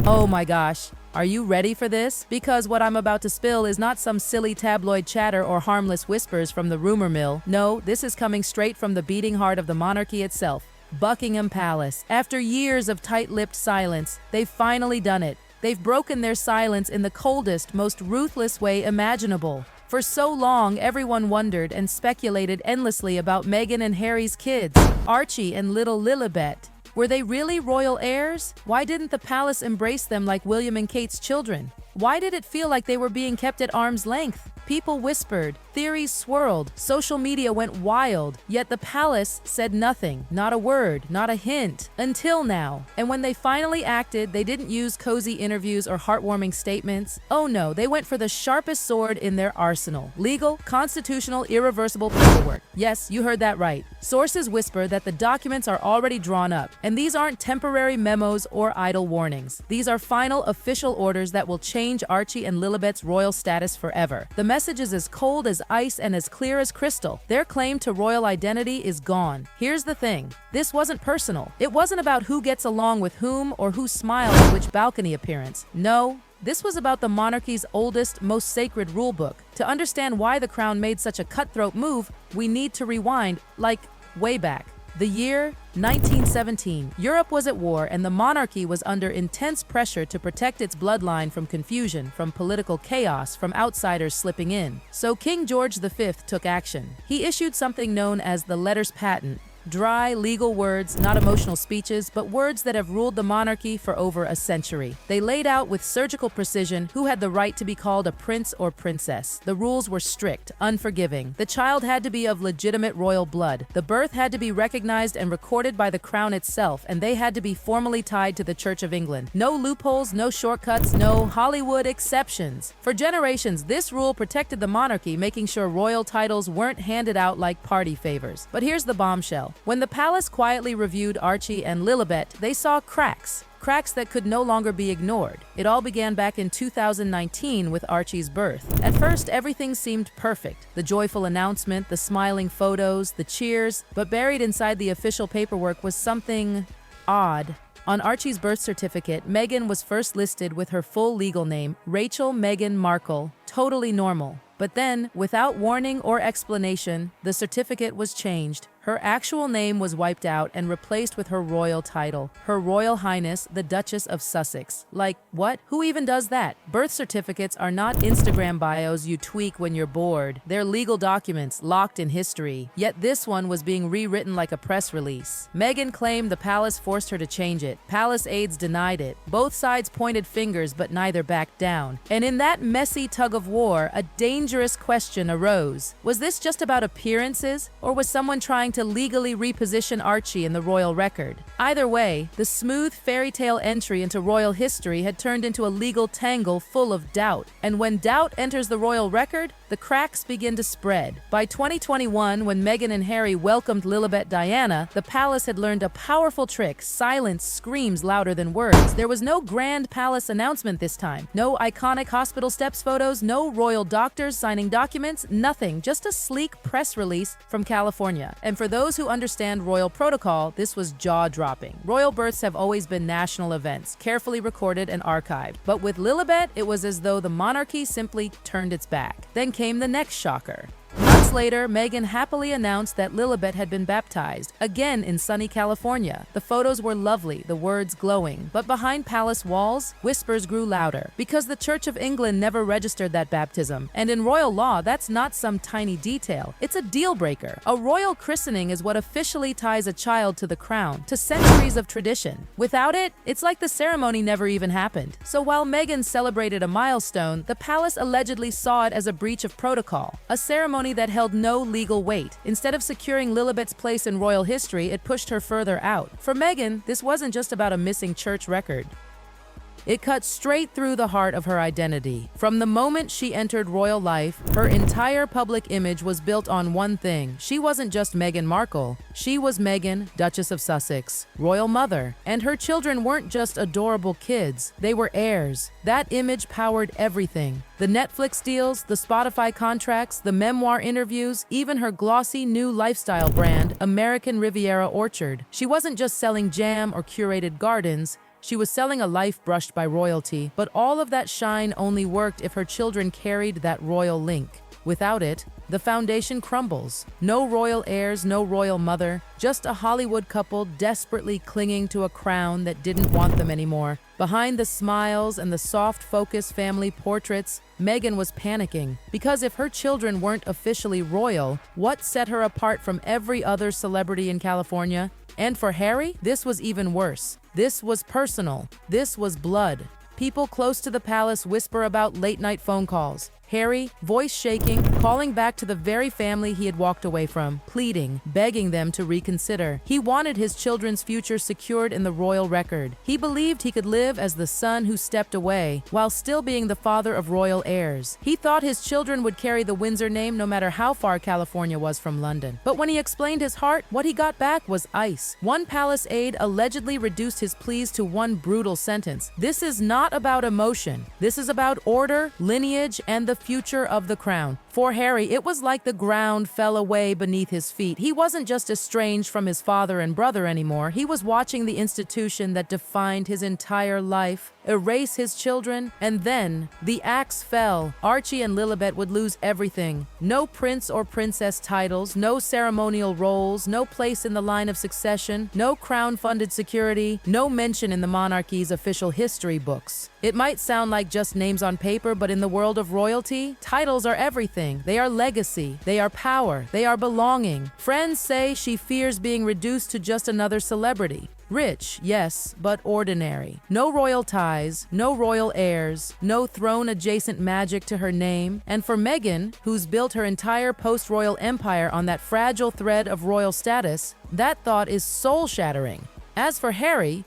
Oh my gosh. Are you ready for this? Because what I'm about to spill is not some silly tabloid chatter or harmless whispers from the rumor mill. No, this is coming straight from the beating heart of the monarchy itself, Buckingham Palace. After years of tight-lipped silence, they've finally done it. They've broken their silence in the coldest, most ruthless way imaginable. For so long, everyone wondered and speculated endlessly about Meghan and Harry's kids, Archie and little Lilibet. Were they really royal heirs? Why didn't the palace embrace them like William and Kate's children? Why did it feel like they were being kept at arm's length? People whispered, theories swirled, social media went wild, yet the palace said nothing, not a word, not a hint, until now. And when they finally acted, they didn't use cozy interviews or heartwarming statements. Oh no, they went for the sharpest sword in their arsenal. Legal, constitutional, irreversible paperwork. Yes, you heard that right. Sources whisper that the documents are already drawn up, and these aren't temporary memos or idle warnings. These are final official orders that will change Archie and Lilibet's royal status forever. The message is as cold as ice and as clear as crystal. Their claim to royal identity is gone. Here's the thing. This wasn't personal. It wasn't about who gets along with whom or who smiles at which balcony appearance. No. This was about the monarchy's oldest, most sacred rulebook. To understand why the crown made such a cutthroat move, we need to rewind, like, way back. The year 1917. Europe was at war and the monarchy was under intense pressure to protect its bloodline from confusion, from political chaos, from outsiders slipping in. So King George V took action. He issued something known as the Letters Patent. Dry, legal words, not emotional speeches, but words that have ruled the monarchy for over a century. They laid out with surgical precision who had the right to be called a prince or princess. The rules were strict, unforgiving. The child had to be of legitimate royal blood. The birth had to be recognized and recorded by the crown itself, and they had to be formally tied to the Church of England. No loopholes, no shortcuts, no Hollywood exceptions. For generations, this rule protected the monarchy, making sure royal titles weren't handed out like party favors. But here's the bombshell. When the palace quietly reviewed Archie and Lilibet, they saw cracks that could no longer be ignored. It all began back in 2019 with Archie's birth. At first, everything seemed perfect. The joyful announcement, the smiling photos, the cheers, but buried inside the official paperwork was something odd. On Archie's birth certificate, Meghan was first listed with her full legal name, Rachel Meghan Markle, totally normal. But then, without warning or explanation, the certificate was changed. Her actual name was wiped out and replaced with her royal title, Her Royal Highness, the Duchess of Sussex. Like, what? Who even does that? Birth certificates are not Instagram bios you tweak when you're bored. They're legal documents, locked in history. Yet this one was being rewritten like a press release. Meghan claimed the palace forced her to change it. Palace aides denied it. Both sides pointed fingers, but neither backed down. And in that messy tug of war, a dangerous question arose. Was this just about appearances, or was someone trying to legally reposition Archie in the royal record? Either way, the smooth fairy tale entry into royal history had turned into a legal tangle full of doubt. And when doubt enters the royal record, the cracks begin to spread. By 2021, when Meghan and Harry welcomed Lilibet Diana, the palace had learned a powerful trick. Silence screams louder than words. There was no grand palace announcement this time. No iconic hospital steps photos, no royal doctors signing documents, nothing. Just a sleek press release from California. And for those who understand royal protocol, this was jaw-dropping. Royal births have always been national events, carefully recorded and archived. But with Lilibet, it was as though the monarchy simply turned its back. Then came the next shocker. Months later, Meghan happily announced that Lilibet had been baptized, again in sunny California. The photos were lovely, the words glowing. But behind palace walls, whispers grew louder. Because the Church of England never registered that baptism. And in royal law, that's not some tiny detail. It's a deal breaker. A royal christening is what officially ties a child to the crown, to centuries of tradition. Without it, it's like the ceremony never even happened. So while Meghan celebrated a milestone, the palace allegedly saw it as a breach of protocol. A ceremony that held no legal weight. Instead of securing Lilibet's place in royal history, it pushed her further out. For Meghan, this wasn't just about a missing church record. It cut straight through the heart of her identity. From the moment she entered royal life, her entire public image was built on one thing. She wasn't just Meghan Markle. She was Meghan, Duchess of Sussex, royal mother. And her children weren't just adorable kids. They were heirs. That image powered everything. The Netflix deals, the Spotify contracts, the memoir interviews, even her glossy new lifestyle brand, American Riviera Orchard. She wasn't just selling jam or curated gardens. She was selling a life brushed by royalty, but all of that shine only worked if her children carried that royal link. Without it, the foundation crumbles. No royal heirs, no royal mother, just a Hollywood couple desperately clinging to a crown that didn't want them anymore. Behind the smiles and the soft focus family portraits, Meghan was panicking, because if her children weren't officially royal, what set her apart from every other celebrity in California? And for Harry, this was even worse. This was personal. This was blood. People close to the palace whisper about late-night phone calls. Harry, voice shaking, calling back to the very family he had walked away from, pleading, begging them to reconsider. He wanted his children's future secured in the royal record. He believed he could live as the son who stepped away, while still being the father of royal heirs. He thought his children would carry the Windsor name no matter how far California was from London. But when he explained his heart, what he got back was ice. One palace aide allegedly reduced his pleas to one brutal sentence. This is not about emotion. This is about order, lineage, and the future of the crown. For Harry, it was like the ground fell away beneath his feet. He wasn't just estranged from his father and brother anymore. He was watching the institution that defined his entire life erase his children, and then the axe fell. Archie and Lilibet would lose everything. No prince or princess titles, no ceremonial roles, no place in the line of succession, no crown-funded security, no mention in the monarchy's official history books. It might sound like just names on paper, but in the world of royalty, titles are everything. They are legacy, they are power, they are belonging. Friends say she fears being reduced to just another celebrity. Rich, yes, but ordinary. No royal ties, no royal heirs, no throne-adjacent magic to her name. And for Meghan, who's built her entire post-royal empire on that fragile thread of royal status, that thought is soul-shattering. As for Harry,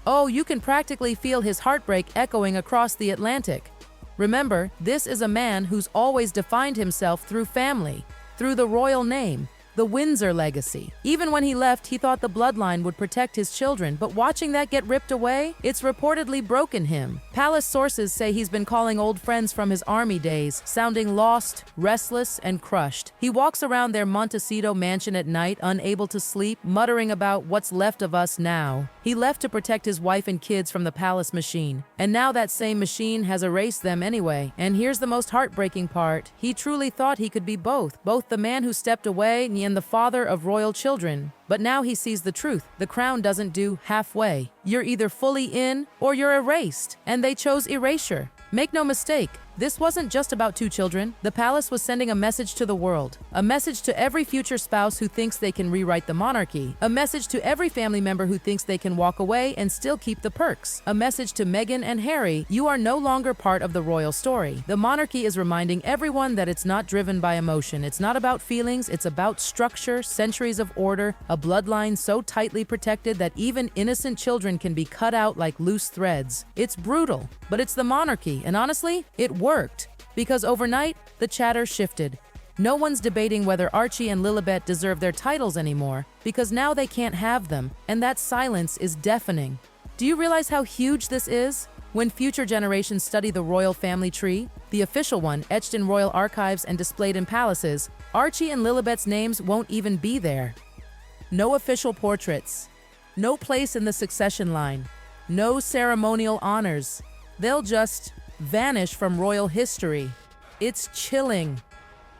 oh, you can practically feel his heartbreak echoing across the Atlantic. Remember, this is a man who's always defined himself through family, through the royal name, the Windsor legacy. Even when he left, he thought the bloodline would protect his children, but watching that get ripped away, it's reportedly broken him. Palace sources say he's been calling old friends from his army days, sounding lost, restless, and crushed. He walks around their Montecito mansion at night, unable to sleep, muttering about what's left of us now. He left to protect his wife and kids from the palace machine, and now that same machine has erased them anyway. And here's the most heartbreaking part. He truly thought he could be both the man who stepped away and the father of royal children. But now he sees the truth. The crown doesn't do halfway. You're either fully in or you're erased. And they chose erasure. Make no mistake, this wasn't just about two children. The palace was sending a message to the world. A message to every future spouse who thinks they can rewrite the monarchy. A message to every family member who thinks they can walk away and still keep the perks. A message to Meghan and Harry, you are no longer part of the royal story. The monarchy is reminding everyone that it's not driven by emotion. It's not about feelings, it's about structure, centuries of order, a bloodline so tightly protected that even innocent children can be cut out like loose threads. It's brutal, but it's the monarchy, and honestly, it worked. Because overnight, the chatter shifted. No one's debating whether Archie and Lilibet deserve their titles anymore, because now they can't have them, and that silence is deafening. Do you realize how huge this is? When future generations study the royal family tree, the official one etched in royal archives and displayed in palaces, Archie and Lilibet's names won't even be there. No official portraits, no place in the succession line, no ceremonial honors. They'll just vanish from royal history. It's chilling.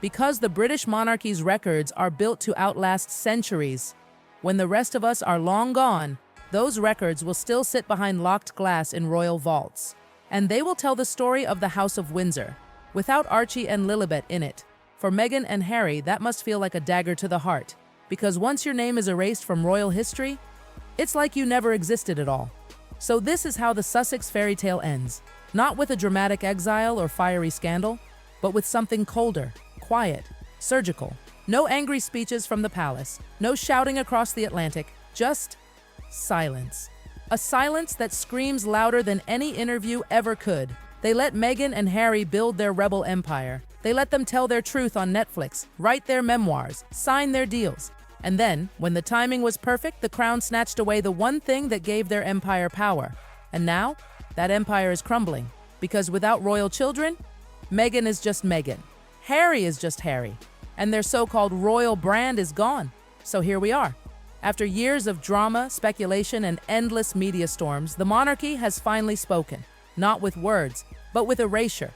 Because the British monarchy's records are built to outlast centuries. When the rest of us are long gone, those records will still sit behind locked glass in royal vaults. And they will tell the story of the House of Windsor, without Archie and Lilibet in it. For Meghan and Harry, that must feel like a dagger to the heart. Because once your name is erased from royal history, it's like you never existed at all. So this is how the Sussex fairy tale ends. Not with a dramatic exile or fiery scandal, but with something colder, quiet, surgical. No angry speeches from the palace, no shouting across the Atlantic, just silence. A silence that screams louder than any interview ever could. They let Meghan and Harry build their rebel empire. They let them tell their truth on Netflix, write their memoirs, sign their deals. And then, when the timing was perfect, the crown snatched away the one thing that gave their empire power. And now, that empire is crumbling. Because without royal children, Meghan is just Meghan. Harry is just Harry. And their so-called royal brand is gone. So here we are. After years of drama, speculation, and endless media storms, the monarchy has finally spoken. Not with words, but with erasure.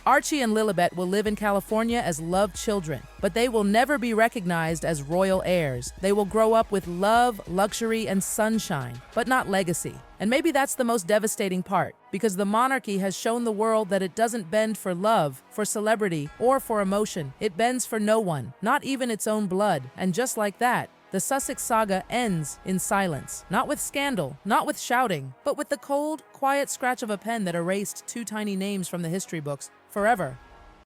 Archie and Lilibet will live in California as loved children, but they will never be recognized as royal heirs. They will grow up with love, luxury, and sunshine, but not legacy. And maybe that's the most devastating part, because the monarchy has shown the world that it doesn't bend for love, for celebrity, or for emotion. It bends for no one, not even its own blood. And just like that, the Sussex saga ends in silence, not with scandal, not with shouting, but with the cold, quiet scratch of a pen that erased two tiny names from the history books forever.